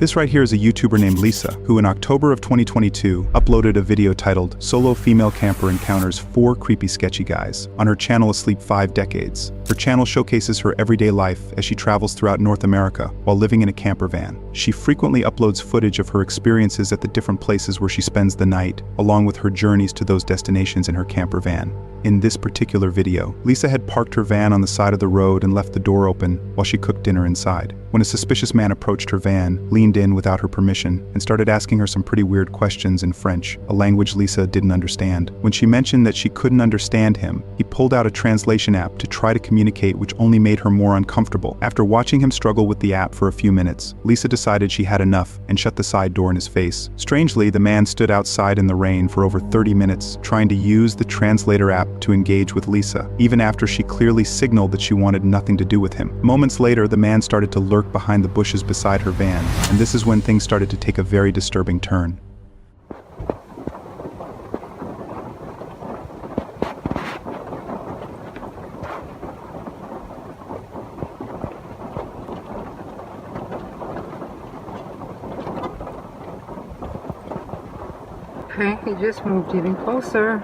This right here is a YouTuber named Lisa, who in October of 2022 uploaded a video titled Solo Female Camper Encounters 4 Creepy Sketchy Guys on her channel Asleep 5 Decades. Her channel showcases her everyday life as she travels throughout North America while living in a camper van. She frequently uploads footage of her experiences at the different places where she spends the night, along with her journeys to those destinations in her camper van. In this particular video, Lisa had parked her van on the side of the road and left the door open while she cooked dinner inside. When a suspicious man approached her van, leaned in without her permission, and started asking her some pretty weird questions in French, a language Lisa didn't understand. When she mentioned that she couldn't understand him, he pulled out a translation app to try to communicate, which only made her more uncomfortable. After watching him struggle with the app for a few minutes, Lisa decided she had enough and shut the side door in his face. Strangely, the man stood outside in the rain for over 30 minutes, trying to use the translator app to engage with Lisa, even after she clearly signaled that she wanted nothing to do with him. Moments later, the man started to lurk behind the bushes beside her van, and this is when things started to take a very disturbing turn. Okay, he just moved even closer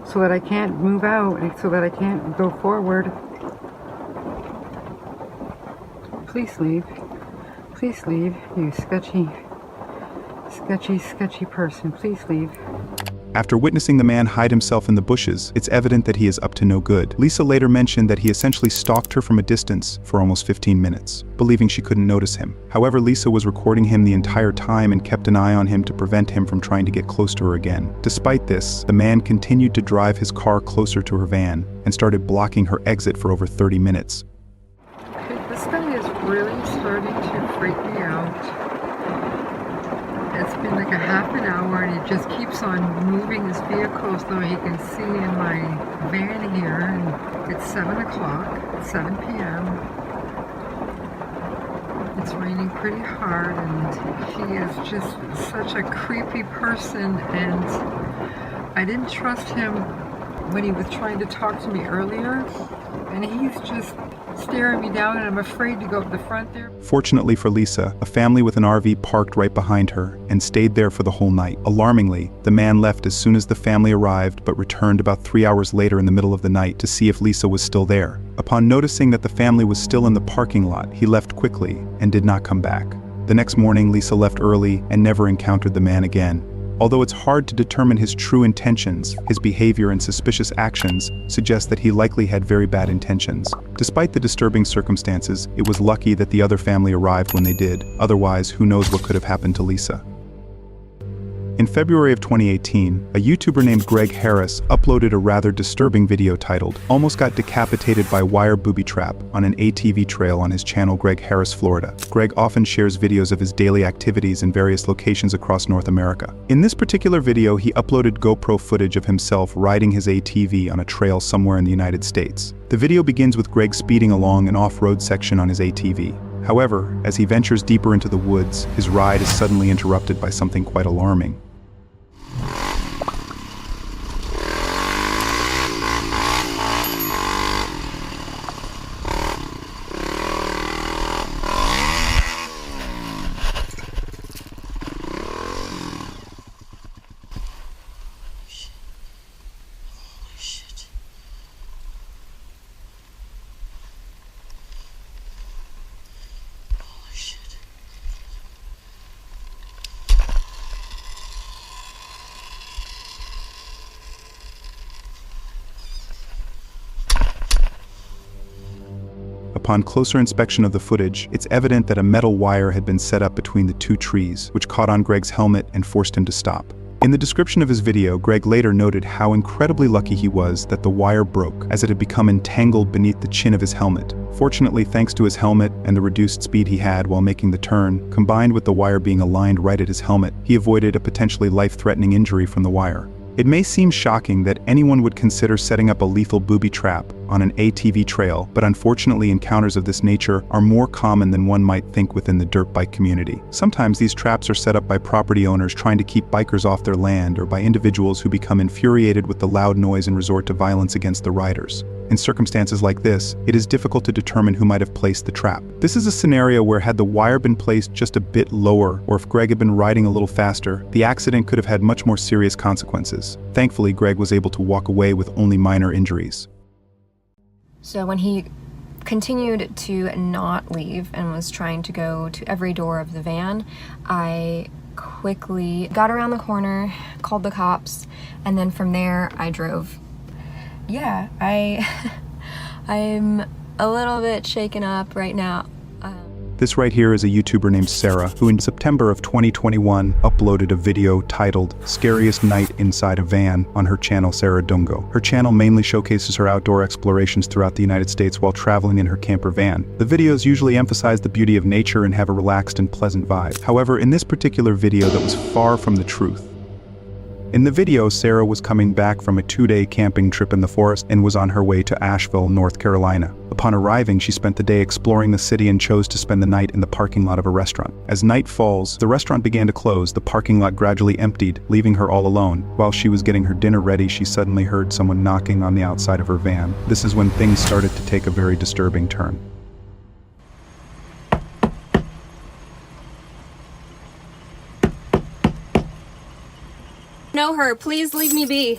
so that I can't move out and so that I can't go forward. Please leave. Please leave, you sketchy person. Please leave. After witnessing the man hide himself in the bushes, it's evident that he is up to no good. Lisa later mentioned that he essentially stalked her from a distance for almost 15 minutes, believing she couldn't notice him. However, Lisa was recording him the entire time and kept an eye on him to prevent him from trying to get close to her again. Despite this, the man continued to drive his car closer to her van and started blocking her exit for over 30 minutes. Okay, this guy is really starting to freak me out. It's been like a half an hour and he just keeps on moving his vehicle so he can see in my van here, and it's 7 o'clock, it's 7 p.m. It's raining pretty hard and he is just such a creepy person, and I didn't trust him when he was trying to talk to me earlier, and he's just staring me down and I'm afraid to go up the front there. Fortunately for Lisa, a family with an RV parked right behind her and stayed there for the whole night. Alarmingly, the man left as soon as the family arrived but returned about 3 hours later in the middle of the night to see if Lisa was still there. Upon noticing that the family was still in the parking lot, he left quickly and did not come back. The next morning, Lisa left early and never encountered the man again. Although it's hard to determine his true intentions, his behavior and suspicious actions suggest that he likely had very bad intentions. Despite the disturbing circumstances, it was lucky that the other family arrived when they did. Otherwise, who knows what could have happened to Lisa. In February of 2018, a YouTuber named Greg Harris uploaded a rather disturbing video titled Almost Got Decapitated by Wire Booby Trap on an ATV trail on his channel Greg Harris Florida. Greg often shares videos of his daily activities in various locations across North America. In this particular video, he uploaded GoPro footage of himself riding his ATV on a trail somewhere in the United States. The video begins with Greg speeding along an off-road section on his ATV. However, as he ventures deeper into the woods, his ride is suddenly interrupted by something quite alarming. Upon closer inspection of the footage, it's evident that a metal wire had been set up between the two trees, which caught on Greg's helmet and forced him to stop. In the description of his video, Greg later noted how incredibly lucky he was that the wire broke, as it had become entangled beneath the chin of his helmet. Fortunately, thanks to his helmet and the reduced speed he had while making the turn, combined with the wire being aligned right at his helmet, he avoided a potentially life-threatening injury from the wire. It may seem shocking that anyone would consider setting up a lethal booby trap on an ATV trail, but unfortunately encounters of this nature are more common than one might think within the dirt bike community. Sometimes these traps are set up by property owners trying to keep bikers off their land, or by individuals who become infuriated with the loud noise and resort to violence against the riders. In circumstances like this, it is difficult to determine who might have placed the trap. This is a scenario where had the wire been placed just a bit lower, or if Greg had been riding a little faster, the accident could have had much more serious consequences. Thankfully, Greg was able to walk away with only minor injuries. So when he continued to not leave and was trying to go to every door of the van, I quickly got around the corner, called the cops, and then from there I drove. Yeah, I'm a little bit shaken up right now. This right here is a YouTuber named Sarah, who in September of 2021 uploaded a video titled Scariest Night Inside a Van on her channel Sarah Dungo. Her channel mainly showcases her outdoor explorations throughout the United States while traveling in her camper van. The videos usually emphasize the beauty of nature and have a relaxed and pleasant vibe. However, in this particular video that was far from the truth. In the video, Sarah was coming back from a 2-day camping trip in the forest and was on her way to Asheville, North Carolina. Upon arriving, she spent the day exploring the city and chose to spend the night in the parking lot of a restaurant. As night falls, the restaurant began to close, the parking lot gradually emptied, leaving her all alone. While she was getting her dinner ready, she suddenly heard someone knocking on the outside of her van. This is when things started to take a very disturbing turn. Know her, please leave me be.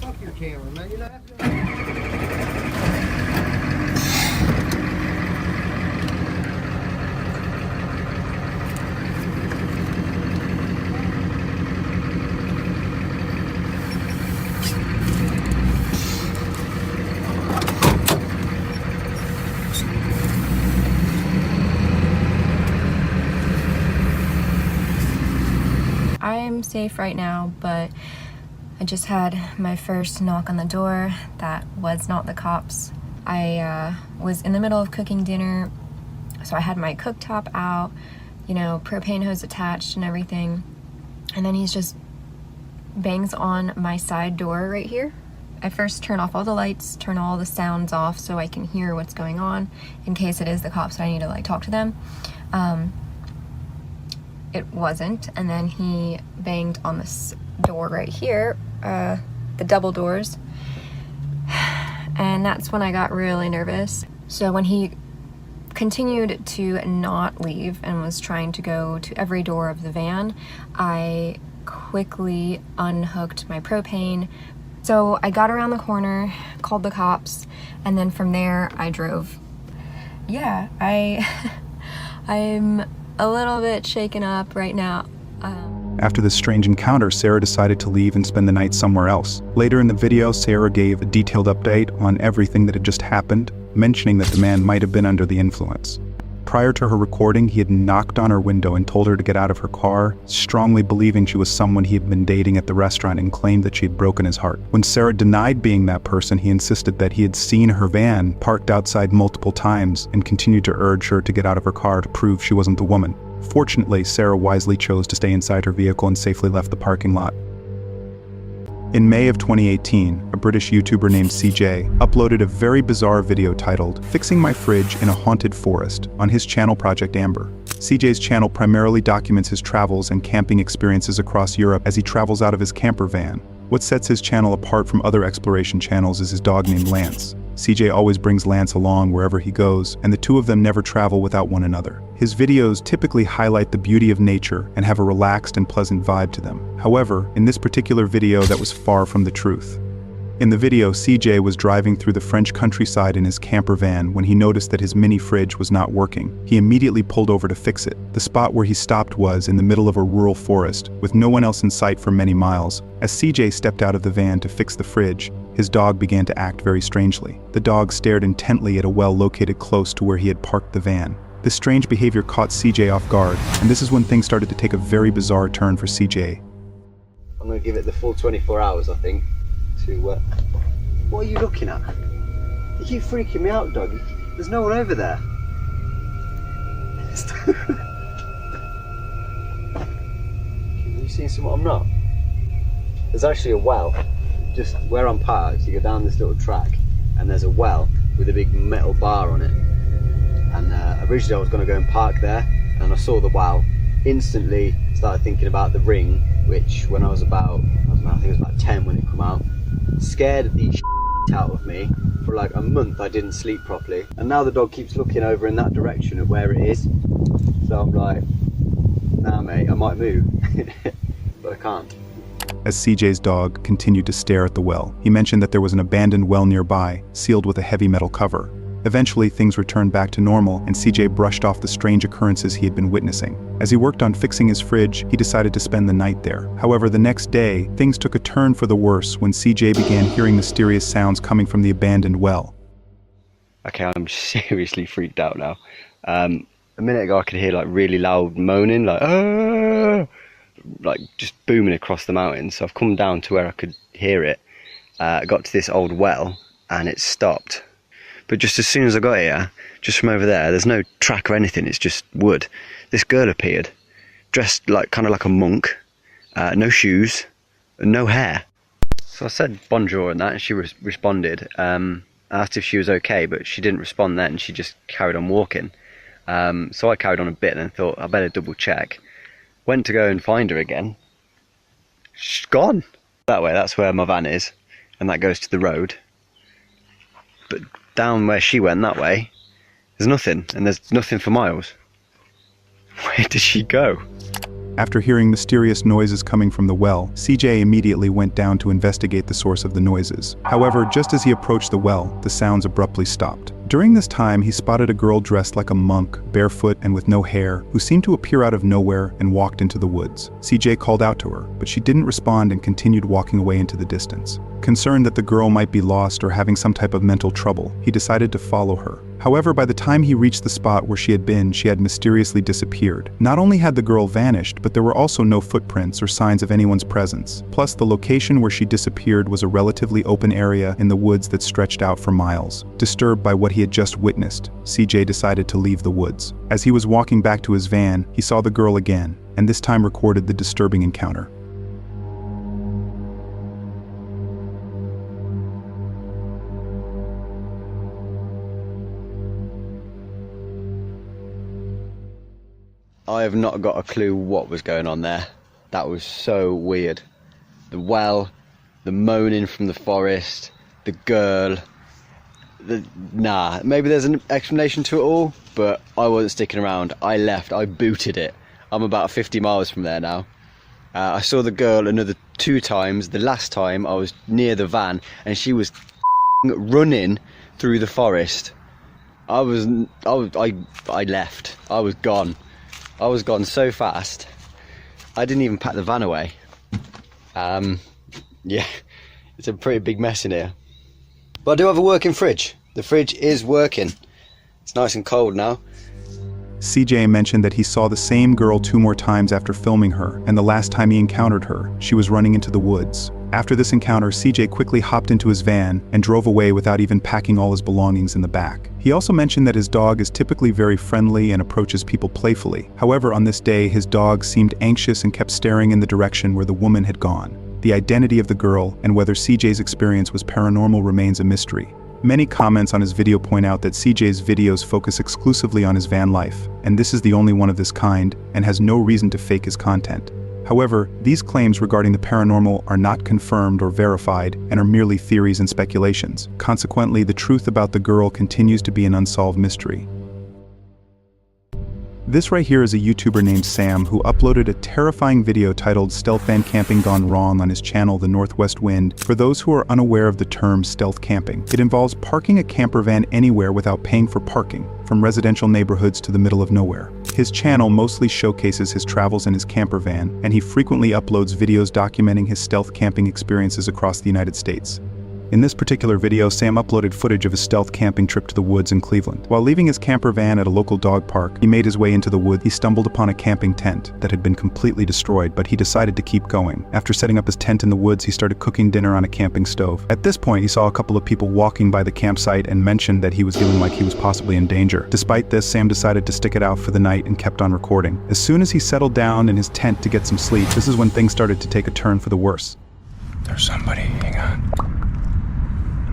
Fuck your camera, man. You're not I'm safe right now, but I just had my first knock on the door. That was not the cops. I was in the middle of cooking dinner, so I had my cooktop out, you know, propane hose attached and everything. And then he's just bangs on my side door right here. I first turn off all the lights, turn all the sounds off so I can hear what's going on in case it is the cops and I need to like talk to them. It wasn't, and then he banged on this door right here, the double doors, and that's when I got really nervous. So when he continued to not leave and was trying to go to every door of the van, I quickly unhooked my propane. So I got around the corner, called the cops, and then from there I drove. Yeah, I'm a little bit shaken up right now. After this strange encounter, Sarah decided to leave and spend the night somewhere else. Later in the video, Sarah gave a detailed update on everything that had just happened, mentioning that the man might have been under the influence. Prior to her recording, he had knocked on her window and told her to get out of her car, strongly believing she was someone he had been dating at the restaurant and claimed that she had broken his heart. When Sarah denied being that person, he insisted that he had seen her van parked outside multiple times and continued to urge her to get out of her car to prove she wasn't the woman. Fortunately, Sarah wisely chose to stay inside her vehicle and safely left the parking lot. In May of 2018, a British YouTuber named CJ uploaded a very bizarre video titled Fixing My Fridge in a Haunted Forest on his channel Project Amber. CJ's channel primarily documents his travels and camping experiences across Europe as he travels out of his camper van. What sets his channel apart from other exploration channels is his dog named Lance. CJ always brings Lance along wherever he goes, and the two of them never travel without one another. His videos typically highlight the beauty of nature and have a relaxed and pleasant vibe to them. However, in this particular video, that was far from the truth. In the video, CJ was driving through the French countryside in his camper van when he noticed that his mini fridge was not working. He immediately pulled over to fix it. The spot where he stopped was in the middle of a rural forest, with no one else in sight for many miles. As CJ stepped out of the van to fix the fridge, his dog began to act very strangely. The dog stared intently at a well located close to where he had parked the van. This strange behavior caught CJ off guard, and this is when things started to take a very bizarre turn for CJ. I'm going to give it the full 24 hours, I think, to... What are you looking at? You keep freaking me out, dog. There's no one over there. Have you seen someone? I'm not. There's actually a well. Just where I'm parked, you go down this little track and there's a well with a big metal bar on it. And originally I was going to go and park there and I saw the wow. Instantly started thinking about the ring, which when I was about, I don't know, I think it was about 10 when it came out, scared the shit out of me. For like a month I didn't sleep properly, and now the dog keeps looking over in that direction at where it is, so I'm like, nah mate, I might move, but I can't. As CJ's dog continued to stare at the well, he mentioned that there was an abandoned well nearby, sealed with a heavy metal cover. Eventually, things returned back to normal, and CJ brushed off the strange occurrences he had been witnessing. As he worked on fixing his fridge, he decided to spend the night there. However, the next day, things took a turn for the worse when CJ began hearing mysterious sounds coming from the abandoned well. Okay, I'm seriously freaked out now. A minute ago I could hear like really loud moaning, like "Aah!" like just booming across the mountains. So I've come down to where I could hear it. I got to this old well and it stopped. But just as soon as I got here, just from over there, there's no track or anything, it's just wood. This girl appeared, dressed like kind of like a monk, no shoes, and no hair. So I said bonjour and that, and she responded. I asked if she was okay, but she didn't respond then, she just carried on walking. So I carried on a bit and then thought I better double check. Went to go and find her again. She's gone. That way, that's where my van is, and that goes to the road. But down where she went that way, there's nothing, and there's nothing for miles. Where did she go? After hearing mysterious noises coming from the well, CJ immediately went down to investigate the source of the noises. However, just as he approached the well, the sounds abruptly stopped. During this time, he spotted a girl dressed like a monk, barefoot and with no hair, who seemed to appear out of nowhere and walked into the woods. CJ called out to her, but she didn't respond and continued walking away into the distance. Concerned that the girl might be lost or having some type of mental trouble, he decided to follow her. However, by the time he reached the spot where she had mysteriously disappeared. Not only had the girl vanished, but there were also no footprints or signs of anyone's presence. Plus, the location where she disappeared was a relatively open area in the woods that stretched out for miles. Disturbed by what he had just witnessed, CJ decided to leave the woods. As he was walking back to his van, he saw the girl again, and this time recorded the disturbing encounter. I have not got a clue what was going on there. That was so weird. The well, the moaning from the forest, the girl. Nah, maybe there's an explanation to it all, but I wasn't sticking around. I left, I booted it. I'm about 50 miles from there now. I saw the girl another 2 times. The last time I was near the van and she was running through the forest. I left. I was gone. I was gone so fast, I didn't even pack the van away. Yeah, it's a pretty big mess in here. But I do have a working fridge. The fridge is working. It's nice and cold now. CJ mentioned that he saw the same girl 2 more times after filming her, and the last time he encountered her, she was running into the woods. After this encounter, CJ quickly hopped into his van and drove away without even packing all his belongings in the back. He also mentioned that his dog is typically very friendly and approaches people playfully. However, on this day, his dog seemed anxious and kept staring in the direction where the woman had gone. The identity of the girl and whether CJ's experience was paranormal remains a mystery. Many comments on his video point out that CJ's videos focus exclusively on his van life, and this is the only one of this kind, and has no reason to fake his content. However, these claims regarding the paranormal are not confirmed or verified and are merely theories and speculations. Consequently, the truth about the girl continues to be an unsolved mystery. This right here is a YouTuber named Sam who uploaded a terrifying video titled Stealth Van Camping Gone Wrong on his channel The Northwest Wind. For those who are unaware of the term stealth camping, it involves parking a camper van anywhere without paying for parking, from residential neighborhoods to the middle of nowhere. His channel mostly showcases his travels in his camper van, and he frequently uploads videos documenting his stealth camping experiences across the United States. In this particular video, Sam uploaded footage of his stealth camping trip to the woods in Cleveland. While leaving his camper van at a local dog park, he made his way into the woods. He stumbled upon a camping tent that had been completely destroyed, but he decided to keep going. After setting up his tent in the woods, he started cooking dinner on a camping stove. At this point, he saw a couple of people walking by the campsite and mentioned that he was feeling like he was possibly in danger. Despite this, Sam decided to stick it out for the night and kept on recording. As soon as he settled down in his tent to get some sleep, this is when things started to take a turn for the worse. There's somebody, hang on.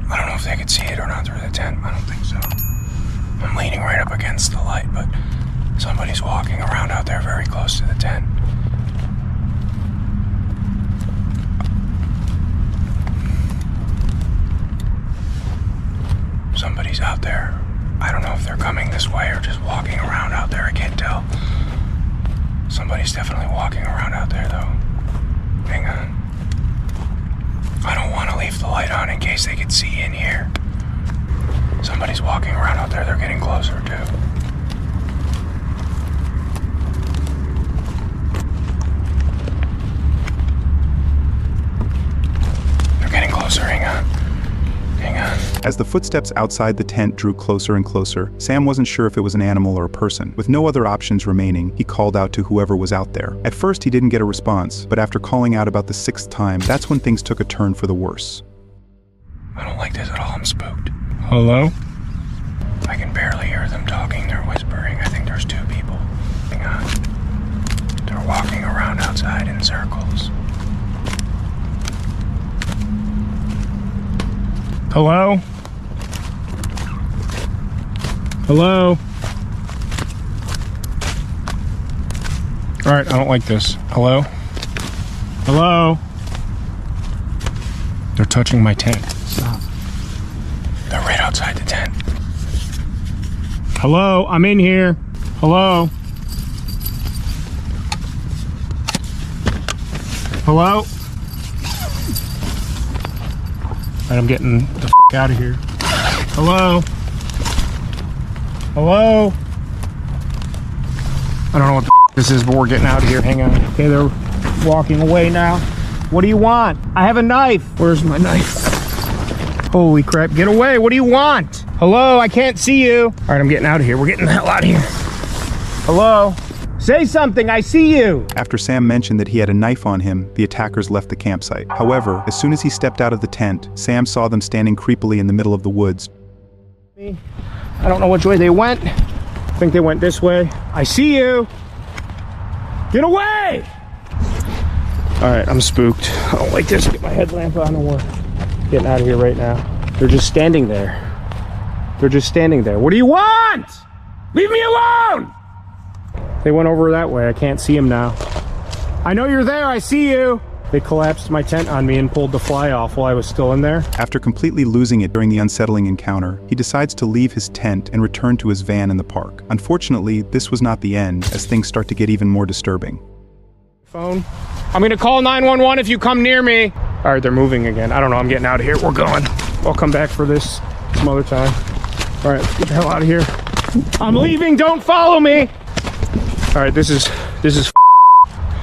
I don't know if they could see it or not through the tent. I don't think so. I'm leaning right up against the light, but Somebody's walking around out there very close to the tent. Somebody's out there. I don't know if they're coming this way or just walking around out there. I can't tell. Somebody's definitely walking around out there, though. Hang on. I don't want to leave the light on in case they could see in here. Somebody's walking around out there. They're getting closer, too. They're getting closer. Hang on. Hang on. As the footsteps outside the tent drew closer and closer, Sam wasn't sure if it was an animal or a person. With no other options remaining, he called out to whoever was out there. At first, he didn't get a response, but after calling out about the 6th time, that's when things took a turn for the worse. I don't like this at all. I'm spooked. Hello? I can barely hear them talking. They're whispering. I think there's 2 people. Hang on. They're walking around outside in circles. Hello? Hello? Alright, I don't like this. Hello? Hello? They're touching my tent. Stop. They're right outside the tent. Hello? I'm in here. Hello? Hello? Alright, I'm getting the f*** out of here. Hello? Hello? I don't know what the f*** this is, but we're getting out of here. Hang on. Okay, they're walking away now. What do you want? I have a knife. Where's my knife? Holy crap, get away. What do you want? Hello, I can't see you. Alright, I'm getting out of here. We're getting the hell out of here. Hello? Say something, I see you! After Sam mentioned that he had a knife on him, the attackers left the campsite. However, as soon as he stepped out of the tent, Sam saw them standing creepily in the middle of the woods. I don't know which way they went. I think they went this way. I see you! Get away! Alright, I'm spooked. I don't like this. Get my headlamp on and we're getting out of here right now. They're just standing there. They're just standing there. What do you want? Leave me alone! They went over that way. I can't see them now. I know you're there. I see you. They collapsed my tent on me and pulled the fly off while I was still in there. After completely losing it during the unsettling encounter, he decides to leave his tent and return to his van in the park. Unfortunately, this was not the end, as things start to get even more disturbing. Phone. I'm gonna call 911 if you come near me. All right, they're moving again. I don't know. I'm getting out of here. We're going. I'll come back for this some other time. All right, let's get the hell out of here. I'm leaving. Don't follow me. All right, this is.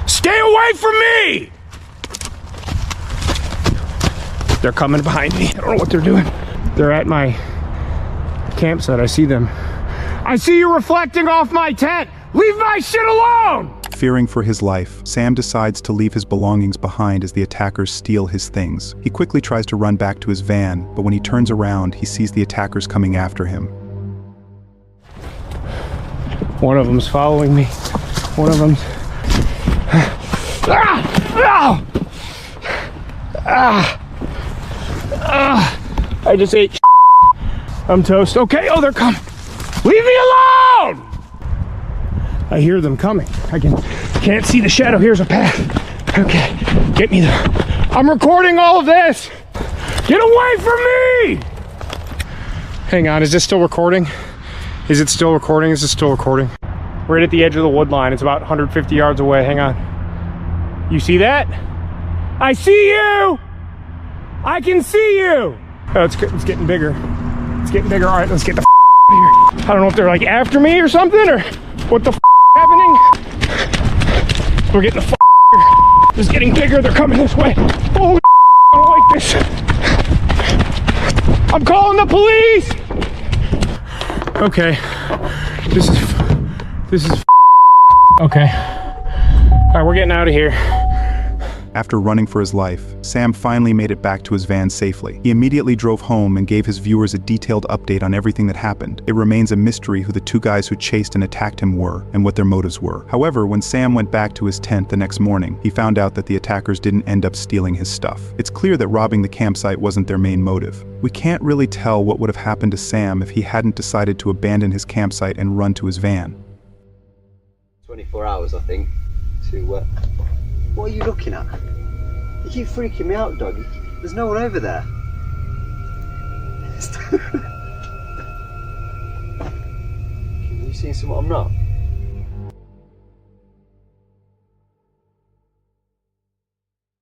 Stay away from me! They're coming behind me. I don't know what they're doing. They're at my campsite. I see them. I see you reflecting off my tent. Leave my shit alone! Fearing for his life, Sam decides to leave his belongings behind as the attackers steal his things. He quickly tries to run back to his van, but when he turns around, he sees the attackers coming after him. One of them's following me. One of them's... I just ate. I'm toast. Okay, oh, they're coming. Leave me alone! I hear them coming. Can't see the shadow. Here's a path. Okay, get me there. I'm recording all of this. Get away from me! Hang on, is this still recording? Is it still recording? Is it still recording? Right at the edge of the wood line. It's about 150 yards away. Hang on. You see that? I see you! I can see you! Oh, it's getting bigger. It's getting bigger. All right, let's get the out of here. I don't know if they're like after me or something, or what the happening. We're getting the here. It's getting bigger. They're coming this way. Holy I don't like this. I'm calling the police! Okay. This is okay. All right, we're getting out of here. After running for his life, Sam finally made it back to his van safely. He immediately drove home and gave his viewers a detailed update on everything that happened. It remains a mystery who the 2 guys who chased and attacked him were, and what their motives were. However, when Sam went back to his tent the next morning, he found out that the attackers didn't end up stealing his stuff. It's clear that robbing the campsite wasn't their main motive. We can't really tell what would have happened to Sam if he hadn't decided to abandon his campsite and run to his van. 24 hours, I think, to... What are you looking at? You keep freaking me out, dog. There's no one over there. Are you seeing something I'm not?